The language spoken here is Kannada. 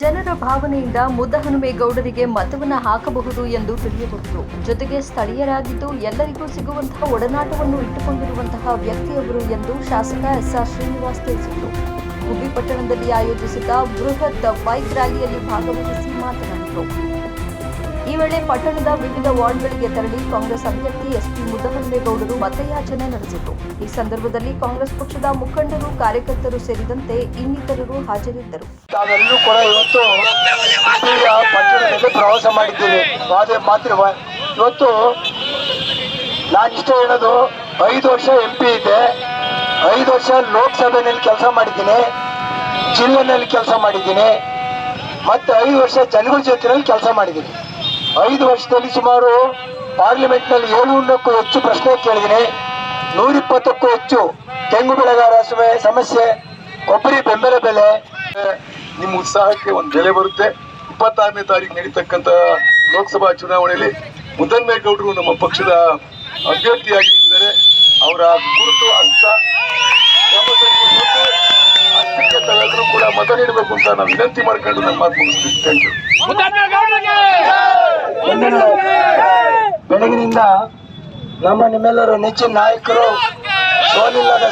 ಜನರ ಭಾವನೆಯಿಂದ ಮುದ್ದಹನುಮೇಗೌಡರಿಗೆ ಮತವನ್ನು ಹಾಕಬಹುದು ಎಂದು ತಿಳಿಯಬಹುದು. ಜೊತೆಗೆ ಸ್ಥಳೀಯರಾಗಿದ್ದು ಎಲ್ಲರಿಗೂ ಸಿಗುವಂತಹ ಒಡನಾಟವನ್ನು ಇಟ್ಟುಕೊಂಡಿರುವಂತಹ ವ್ಯಕ್ತಿಯವರು ಎಂದು ಶಾಸಕ ಎಸ್ಆರ್ ಶ್ರೀನಿವಾಸ್ ತಿಳಿಸಿದರು. ಗುಬ್ಬಿ ಪಟ್ಟಣದಲ್ಲಿ ಆಯೋಜಿಸಿದ್ದ ಬೃಹತ್ ಬೈಕ್ ರ್ಯಾಲಿಯಲ್ಲಿ ಭಾಗವಹಿಸಿ ಮಾತನಾಡಿದರು. ಈ ವೇಳೆ ಪಟ್ಟಣದ ವಿವಿಧ ವಾರ್ಡ್ಗಳಿಗೆ ತೆರಳಿ ಕಾಂಗ್ರೆಸ್ ಅಭ್ಯರ್ಥಿ ಎಸ್ಪಿ ಮುದ್ದಹನುಮೇಗೌಡರು ಮತಯಾಚನೆ ನಡೆಸಿದರು. ಈ ಸಂದರ್ಭದಲ್ಲಿ ಕಾಂಗ್ರೆಸ್ ಪಕ್ಷದ ಮುಖಂಡರು, ಕಾರ್ಯಕರ್ತರು ಸೇರಿದಂತೆ ಇನ್ನಿತರರು ಹಾಜರಿದ್ದರು. ನಾವೆಲ್ಲರೂ ಕೂಡ ಇವತ್ತು ಪಟ್ಟಣದಲ್ಲಿ ಪ್ರವಾಸ ಮಾಡಿದ್ದೀವಿ. ಇವತ್ತು ನಾನಿಷ್ಟ ಹೇಳೋದು, 5 ವರ್ಷ MP ಇದೆ, 5 ವರ್ಷ ಲೋಕಸಭೆಯಲ್ಲಿ ಕೆಲಸ ಮಾಡಿದ್ದೀನಿ, ಜಿಲ್ಲೆನಲ್ಲಿ ಕೆಲಸ ಮಾಡಿದ್ದೀನಿ, ಮತ್ತೆ 5 ವರ್ಷ ಜನಗಳ ಜೊತೆಯಲ್ಲಿ ಕೆಲಸ ಮಾಡಿದ್ದೀನಿ. 5 ವರ್ಷದಲ್ಲಿ ಸುಮಾರು ಪಾರ್ಲಿಮೆಂಟ್ನಲ್ಲಿ 700ಕ್ಕೂ ಹೆಚ್ಚು ಪ್ರಶ್ನೆ ಕೇಳಿದ್ದೀನಿ. 120ಕ್ಕೂ ಹೆಚ್ಚು ತೆಂಗು ಬೆಳೆಗಾರ ಸಮಸ್ಯೆ, ಕೊಬ್ಬರಿ ಬೆಂಬಲ ಬೆಲೆ. ನಿಮ್ಮ ಉತ್ಸಾಹಕ್ಕೆ ಒಂದು ಬೆಲೆ ಬರುತ್ತೆ. 26ನೇ ತಾರೀಕು ನಡೀತಕ್ಕಂಥ ಲೋಕಸಭಾ ಚುನಾವಣೆಯಲ್ಲಿ ಮುದ್ದಹನುಮೇಗೌಡರು ನಮ್ಮ ಪಕ್ಷದ ಅಭ್ಯರ್ಥಿಯಾಗಿದ್ದಾರೆ. ಅವರ ಗುರುತು ಹಸ್ತಕ್ಕೆ ತಾವೆಲ್ಲರೂ ಕೂಡ ಮತ ನೀಡಬೇಕು ಅಂತ ನಾವು ವಿನಂತಿ ಮಾಡ್ಕೊಂಡು ನಮ್ಮ ಮಾತು ಮುಗಿಸ್ತೀವಿ. Thank you. ಬೆಳಗಿನಿಂದ ನಿಮ್ಮೆಲ್ಲರ ನೆಚ್ಚಿನ ನಾಯಕರು ಸೋಲಿಲ್ಲದ